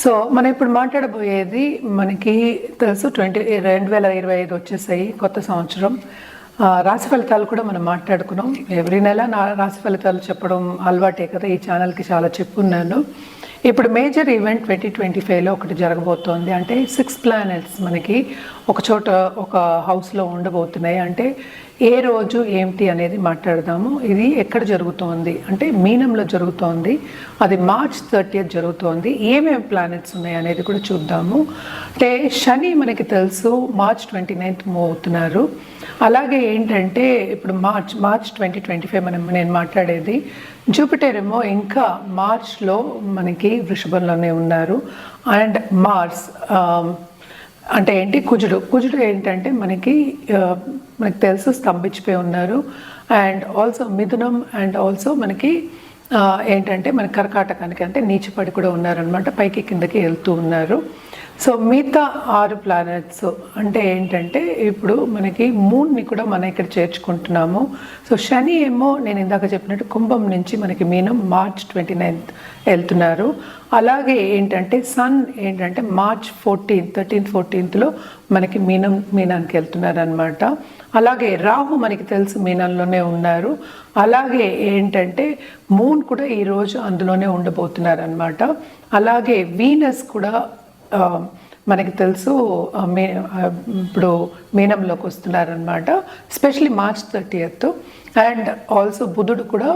So మనం ఇప్పుడు మాట్లాడబోయేది మనకి తెలుసు 2025 వచ్చేసాయి, కొత్త సంవత్సరం. రాశి ఫలితాలు కూడా మనం మాట్లాడుకున్నాం. ఎవ్రీ నెల నా రాశి ఫలితాలు చెప్పడం అలవాటే కదా, ఈ ఛానల్కి చాలా చెప్పున్నాను. ఇప్పుడు మేజర్ ఈవెంట్ 2025లో ఒకటి జరగబోతోంది. అంటే 6 ప్లానెట్స్ మనకి ఒక చోట ఒక హౌస్లో ఉండబోతున్నాయి. అంటే ఏ రోజు ఏమిటి అనేది మాట్లాడదాము. ఇది ఎక్కడ జరుగుతోంది అంటే మీనంలో జరుగుతోంది. అది March 30th జరుగుతోంది. ఏమేమి ప్లానెట్స్ ఉన్నాయి అనేది కూడా చూద్దాము. అంటే శని మనకి తెలుసు March 29th మూవ్ అవుతున్నారు. అలాగే ఏంటంటే ఇప్పుడు మార్చ్ 2025 నేను మాట్లాడేది. జూపిటర్ ఏమో ఇంకా మార్చ్లో మనకి వృషభంలోనే ఉన్నారు. అండ్ మార్స్ అంటే ఏంటి, కుజుడు ఏంటంటే మనకి తెలుసు స్తంభించిపోయి ఉన్నారు. And also Mithunam and also మనకి ఏంటంటే మన కర్కాటకానికి అంటే నీచిపడి కూడా ఉన్నారనమాట, పైకి కిందకి వెళ్తూ ఉన్నారు. సో మిగతా 6 ప్లానెట్స్ అంటే ఏంటంటే ఇప్పుడు మనకి మూన్ని కూడా మనం ఇక్కడ చేర్చుకుంటున్నాము. సో శని ఏమో నేను ఇందాక చెప్పినట్టు కుంభం నుంచి మనకి మీనం March 29th వెళ్తున్నారు. అలాగే ఏంటంటే సన్ ఏంటంటే March 13th మనకి మీనానికి వెళ్తున్నారు అనమాట. అలాగే రాహు మనకి తెలుసు మీనంలోనే ఉన్నారు. అలాగే ఏంటంటే మూన్ కూడా ఈరోజు అందులోనే ఉండబోతున్నారు అనమాట. అలాగే వీనస్ కూడా మనకి తెలుసు ఇప్పుడు మీనంలోకి వస్తున్నారనమాట, especially March 30th. And also బుధుడు కూడా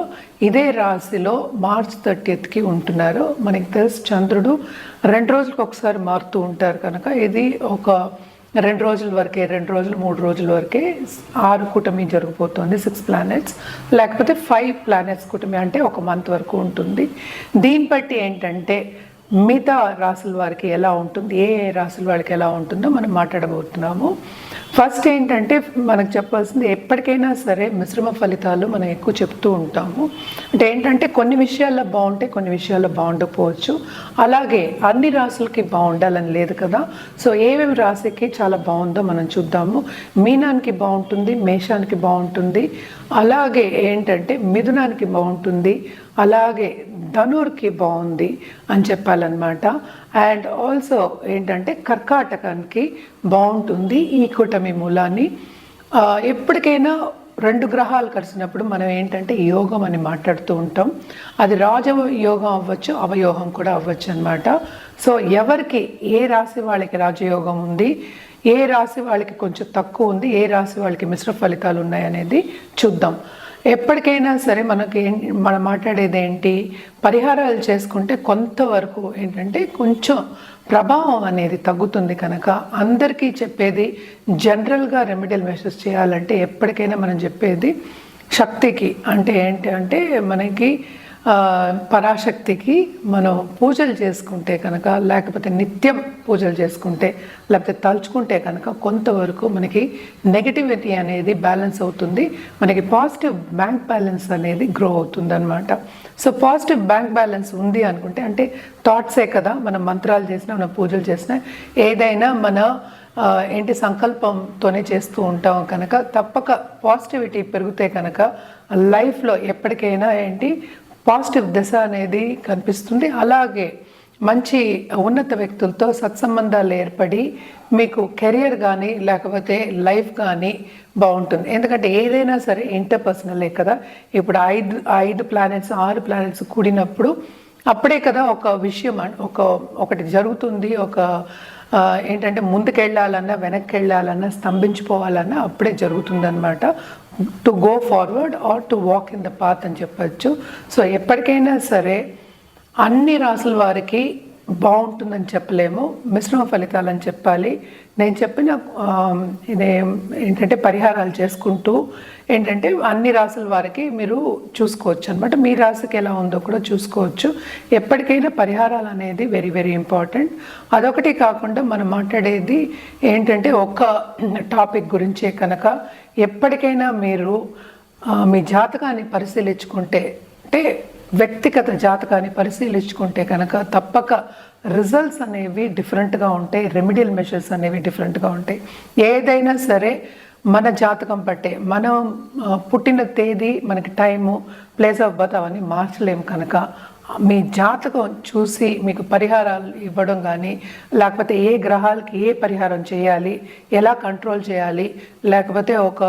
ఇదే రాశిలో March 30th ఉంటున్నారు. మనకి తెలుసు చంద్రుడు 2 రోజులకు ఒకసారి మారుతూ ఉంటారు కనుక ఇది ఒక 2 రోజుల వరకే, 2 రోజులు 3 రోజుల వరకే 6 కూటమి జరిగిపోతుంది. 6 ప్లానెట్స్ లేకపోతే 5 ప్లానెట్స్ కూటమి అంటే ఒక మంత్ వరకు ఉంటుంది. దీన్ని బట్టి ఏంటంటే మిగతా రాసుల వారికి ఎలా ఉంటుంది, ఏ రాసుల వారికి ఎలా ఉంటుందో మనం మాట్లాడబోతున్నాము. ఫస్ట్ ఏంటంటే మనకు చెప్పాల్సింది, ఎప్పటికైనా సరే మిశ్రమ ఫలితాలు మనం ఎక్కువ చెప్తూ ఉంటాము. అంటే ఏంటంటే కొన్ని విషయాల్లో బాగుంటే కొన్ని విషయాల్లో బాగుండకపోవచ్చు. అలాగే అన్ని రాసులకి బాగుండాలని లేదు కదా. సో ఏమేమి రాశికి చాలా బాగుందో మనం చూద్దాము. మీనానికి బాగుంటుంది, మేషానికి బాగుంటుంది, అలాగే ఏంటంటే మిథునానికి బాగుంటుంది, అలాగే ధనుర్కి బాగుంది అని చెప్పాలన్నమాట. అండ్ ఆల్సో ఏంటంటే కర్కాటకానికి బాగుంటుంది ఈ కూటమి మూలాన్ని. ఎప్పటికైనా 2 గ్రహాలు కలిసినప్పుడు మనం ఏంటంటే యోగం అని మాట్లాడుతూ ఉంటాం. అది రాజయోగం అవ్వచ్చు, అవయోగం కూడా అవ్వచ్చు అనమాట. సో ఎవరికి ఏ రాశి వాళ్ళకి రాజయోగం ఉంది, ఏ రాశి వాళ్ళకి కొంచెం తక్కువ ఉంది, ఏ రాశి వాళ్ళకి మిశ్రమ ఫలితాలు ఉన్నాయి అనేది చూద్దాం. ఎప్పటికైనా సరే మనం మాట్లాడేది ఏంటి, పరిహారాలు చేసుకుంటే కొంతవరకు ఏంటంటే కొంచెం ప్రభావం అనేది తగ్గుతుంది. కనుక అందరికీ చెప్పేది జనరల్గా రెమెడియల్ మెషర్స్ చేయాలంటే ఎప్పటికైనా మనం చెప్పేది శక్తికి, అంటే ఏంటి అంటే మనకి పరాశక్తికి మనం పూజలు చేసుకుంటే కనుక, లేకపోతే నిత్యం పూజలు చేసుకుంటే, లేకపోతే తలుచుకుంటే కనుక కొంతవరకు మనకి నెగటివిటీ అనేది బ్యాలెన్స్ అవుతుంది, మనకి పాజిటివ్ బ్యాంక్ బ్యాలెన్స్ అనేది గ్రో అవుతుంది అనమాట. సో పాజిటివ్ బ్యాంక్ బ్యాలెన్స్ ఉంది అనుకుంటే, అంటే థాట్సే కదా, మనం మంత్రాలు చేసినా మనం పూజలు చేసినా ఏదైనా మన సంకల్పంతోనే చేస్తూ ఉంటాం కనుక తప్పక పాజిటివిటీ పెరిగితే కనుక లైఫ్లో ఎప్పటికైనా పాజిటివ్ దశ అనేది కనిపిస్తుంది. అలాగే మంచి ఉన్నత వ్యక్తులతో సత్సంబంధాలు ఏర్పడి మీకు కెరియర్ కానీ లేకపోతే లైఫ్ కానీ బాగుంటుంది. ఎందుకంటే ఏదైనా సరే ఇంటర్పర్సనలే కదా. ఇప్పుడు 5 ప్లానెట్స్ 6 ప్లానెట్స్ కూడినప్పుడు అప్పుడే కదా ఒక విషయం ఒకటి జరుగుతుంది. ఏంటంటే ముందుకెళ్ళాలన్నా వెనక్కి వెళ్ళాలన్నా స్తంభించిపోవాలన్నా అప్పుడే జరుగుతుందన్నమాట. To go forward are to walk in the path అని చెప్పచ్చు. సో ఎప్పటికైనా సరే అన్ని రాసుల వారికి బాగుంటుందని చెప్పలేము, మిశ్రమ ఫలితాలని చెప్పాలి. నేను చెప్పిన ఏంటంటే పరిహారాలు చేసుకుంటూ ఏంటంటే అన్ని రాసుల వారికి మీరు చూసుకోవచ్చు అనమాట. మీ రాశికి ఎలా ఉందో కూడా చూసుకోవచ్చు. ఎప్పటికైనా పరిహారాలు అనేది వెరీ వెరీ ఇంపార్టెంట్. అదొకటి కాకుండా మనం మాట్లాడేది ఏంటంటే ఒక టాపిక్ గురించే కనుక ఎప్పటికైనా మీరు మీ జాతకాన్ని పరిశీలించుకుంటే, అంటే వ్యక్తిగత జాతకాన్ని పరిశీలించుకుంటే కనుక తప్పక రిజల్ట్స్ అనేవి డిఫరెంట్గా ఉంటాయి, రెమెడియల్ మెషర్స్ అనేవి డిఫరెంట్గా ఉంటాయి. ఏదైనా సరే మన జాతకం పట్టే, మనం పుట్టిన తేదీ, మనకి టైము, ప్లేస్ ఆఫ్ బర్త్ అవన్నీ మార్చలేము కనుక మీ జాతకం చూసి మీకు పరిహారాలు ఇవ్వడం కానీ, లేకపోతే ఏ గ్రహాలకి ఏ పరిహారం చేయాలి, ఎలా కంట్రోల్ చేయాలి, లేకపోతే ఒక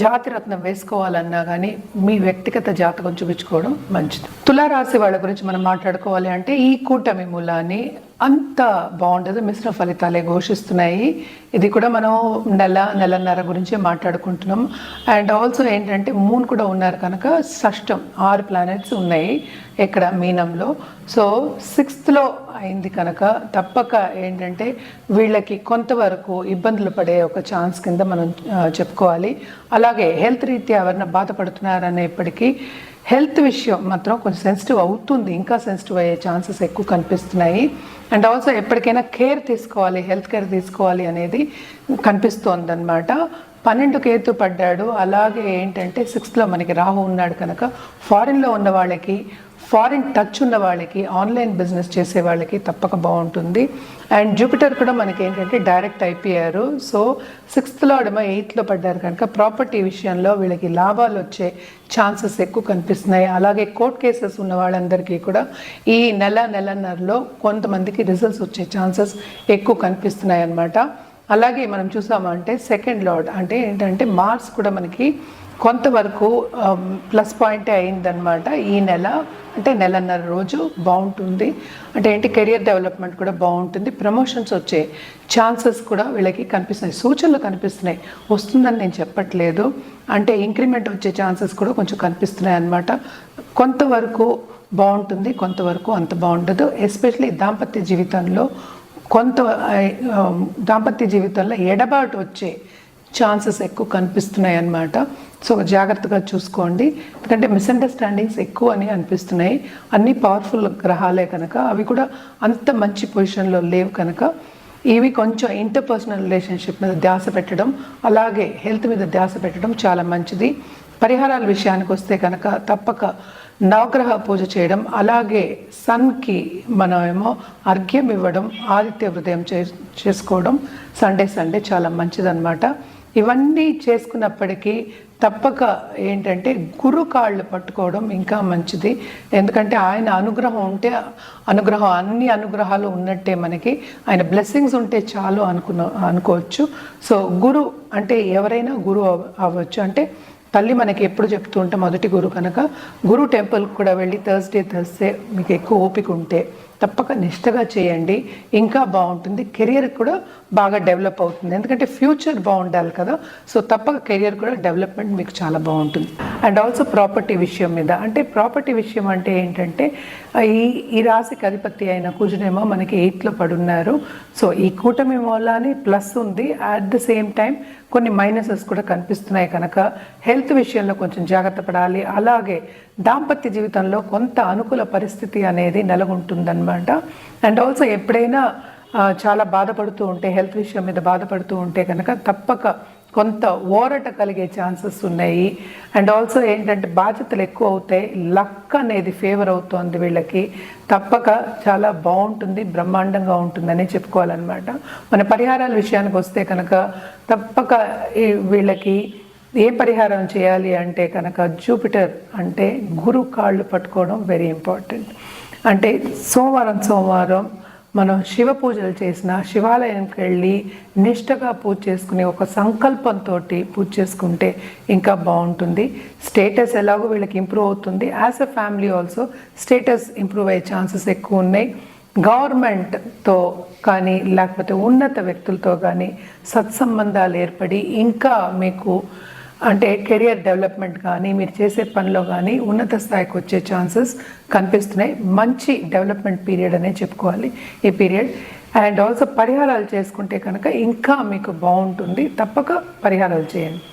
జాతిరత్నం వేసుకోవాలన్నా కానీ మీ వ్యక్తిగత జాతకం చూపించుకోవడం మంచిది. తులారాశి వాళ్ళ గురించి మనం మాట్లాడుకోవాలి అంటే ఈ కూటమి మూలాన్ని అంత బాగుండదు, మిశ్రమ ఫలితాలే ఘోషిస్తున్నాయి. ఇది కూడా మనం నెలన్నర గురించి మాట్లాడుకుంటున్నాం. అండ్ ఆల్సో ఏంటంటే మూన్ కూడా ఉన్నారు కనుక షష్టం 6 ప్లానెట్స్ ఉన్నాయి ఇక్కడ మీనంలో. సో 6th అయింది కనుక తప్పక ఏంటంటే వీళ్ళకి కొంతవరకు ఇబ్బందులు పడే ఒక ఛాన్స్ కింద మనం చెప్పుకోవాలి. అలాగే హెల్త్ రీత్యా ఎవరైనా బాధపడుతున్నారనేప్పటికీ హెల్త్ విషయం మాత్రం కొంచెం సెన్సిటివ్ అవుతుంది, ఇంకా సెన్సిటివ్ అయ్యే ఛాన్సెస్ ఎక్కువ కనిపిస్తున్నాయి. అండ్ ఆల్సో ఎప్పటికైనా కేర్ తీసుకోవాలి, హెల్త్ కేర్ తీసుకోవాలి అనేది కనిపిస్తోంది అనమాట. 12 కేతు పడ్డాడు. అలాగే ఏంటంటే 6th మనకి రాహు ఉన్నాడు కనుక ఫారిన్లో ఉన్న వాళ్ళకి, ఫారిన్ టచ్ ఉన్న వాళ్ళకి, ఆన్లైన్ బిజినెస్ చేసే వాళ్ళకి తప్పక బాగుంటుంది. అండ్ జూపిటర్ కూడా మనకి ఏంటంటే డైరెక్ట్ అయిపోయారు. సో 6th 8th పడ్డారు కనుక ప్రాపర్టీ విషయంలో వీళ్ళకి లాభాలు వచ్చే ఛాన్సెస్ ఎక్కువ కనిపిస్తున్నాయి. అలాగే కోర్ట్ కేసెస్ ఉన్న వాళ్ళందరికీ కూడా ఈ నెలన్నరలో కొంతమందికి రిజల్ట్స్ వచ్చే ఛాన్సెస్ ఎక్కువ కనిపిస్తున్నాయి అన్నమాట. అలాగే మనం చూసామంటే 2nd లార్డ్ అంటే ఏంటంటే మార్స్ కూడా మనకి కొంతవరకు ప్లస్ పాయింటే అయిందనమాట. ఈ నెల అంటే నెలన్నర రోజు బాగుంటుంది. అంటే ఏంటి, కెరియర్ డెవలప్మెంట్ కూడా బాగుంటుంది, ప్రమోషన్స్ వచ్చే ఛాన్సెస్ కూడా వీళ్ళకి కనిపిస్తున్నాయి, సూచనలు కనిపిస్తున్నాయి. వస్తుందని నేను చెప్పట్లేదు, అంటే ఇంక్రిమెంట్ వచ్చే ఛాన్సెస్ కూడా కొంచెం కనిపిస్తున్నాయి అన్నమాట. కొంతవరకు బాగుంటుంది, కొంతవరకు అంత బాగుండదు. ఎస్పెషలీ దాంపత్య జీవితంలో ఎడబాటు వచ్చే ఛాన్సెస్ ఎక్కువ కనిపిస్తున్నాయి అన్నమాట. సో జాగ్రత్తగా చూసుకోండి, ఎందుకంటే మిస్అండర్స్టాండింగ్స్ ఎక్కువ అని అనిపిస్తున్నాయి. అన్ని పవర్ఫుల్ గ్రహాలే కనుక అవి కూడా అంత మంచి పొజిషన్లో లేవు కనుక ఇవి కొంచెం ఇంటర్పర్సనల్ రిలేషన్షిప్ మీద ధ్యాస పెట్టడం, అలాగే హెల్త్ మీద ధ్యాస పెట్టడం చాలా మంచిది. పరిహారాల విషయానికి వస్తే కనుక తప్పక నవగ్రహ పూజ చేయడం, అలాగే సన్కి మనమేమో అర్ఘ్యం ఇవ్వడం, ఆదిత్య హృదయం చేసుకోవడం సండే చాలా మంచిదన్నమాట. ఇవన్నీ చేసుకున్నప్పటికీ తప్పక ఏంటంటే గురు కాళ్ళు పట్టుకోవడం ఇంకా మంచిది. ఎందుకంటే ఆయన అనుగ్రహం ఉంటే అన్ని అనుగ్రహాలు ఉన్నట్టే, మనకి ఆయన బ్లెస్సింగ్స్ ఉంటే చాలు అనుకోవచ్చు. సో గురు అంటే ఎవరైనా గురు అవ్వచ్చు. అంటే తల్లి మనకి ఎప్పుడు చెప్తూ ఉంటే మొదటి గురు కనుక గురు టెంపుల్కి కూడా వెళ్ళి థర్స్డే మీకు ఎక్కువ ఓపిక ఉంటే తప్పక నిష్టగా చేయండి, ఇంకా బాగుంటుంది. కెరియర్ కూడా బాగా డెవలప్ అవుతుంది, ఎందుకంటే ఫ్యూచర్ బాగుండాలి కదా. సో తప్పక కెరియర్ కూడా డెవలప్మెంట్ మీకు చాలా బాగుంటుంది. అండ్ ఆల్సో ప్రాపర్టీ విషయం మీద, అంటే ప్రాపర్టీ విషయం అంటే ఏంటంటే ఈ రాశికి అధిపతి అయిన కుజుడేమో మనకి 8th పడున్నారు. సో ఈ కూటమి మూలాన్ని ప్లస్ ఉంది, అట్ ద సేమ్ టైం కొన్ని మైనసెస్ కూడా కనిపిస్తున్నాయి కనుక హెల్త్ విషయంలో కొంచెం జాగ్రత్త పడాలి. అలాగే దాంపత్య జీవితంలో కొంత అనుకూల పరిస్థితి అనేది నెలకొంటుందన్నమాట. అండ్ ఆల్సో ఎప్పుడైనా చాలా బాధపడుతూ ఉంటే, హెల్త్ విషయం మీద బాధపడుతూ ఉంటే కనుక తప్పక కొంత ఓరట కలిగే ఛాన్సెస్ ఉన్నాయి. అండ్ ఆల్సో ఏంటంటే బాధ్యతలు ఎక్కువ అవుతాయి, లక్ అనేది ఫేవర్ అవుతోంది వీళ్ళకి. తప్పక చాలా బాగుంటుంది, బ్రహ్మాండంగా ఉంటుందని చెప్పుకోవాలన్నమాట. మన పరిహారాల విషయానికి వస్తే కనుక తప్పక వీళ్ళకి ఏ పరిహారం చేయాలి అంటే కనుక జూపిటర్ అంటే గురు కాళ్ళు పట్టుకోవడం వెరీ ఇంపార్టెంట్. అంటే సోమవారం మనం శివ పూజలు చేసిన, శివాలయంకి వెళ్ళి నిష్టగా పూజ చేసుకుని ఒక సంకల్పంతో పూజ చేసుకుంటే ఇంకా బాగుంటుంది. స్టేటస్ ఎలాగో వీళ్ళకి ఇంప్రూవ్ అవుతుంది, as a family also status improve అయ్యే ఛాన్సెస్ ఎక్కువ ఉన్నాయి. గవర్నమెంట్తో కానీ లేకపోతే ఉన్నత వ్యక్తులతో కానీ సత్సంబంధాలు ఏర్పడి ఇంకా మీకు అంటే కెరియర్ డెవలప్మెంట్ కానీ మీరు చేసే పనిలో కానీ ఉన్నత స్థాయికి వచ్చే ఛాన్సెస్ కనిపిస్తున్నాయి. మంచి డెవలప్మెంట్ పీరియడ్ అనే చెప్పుకోవాలి ఈ పీరియడ్. అండ్ ఆల్సో పరిహారాలు చేసుకుంటే కనుక ఇంకా మీకు బాగుంటుంది, తప్పక పరిహారాలు చేయండి.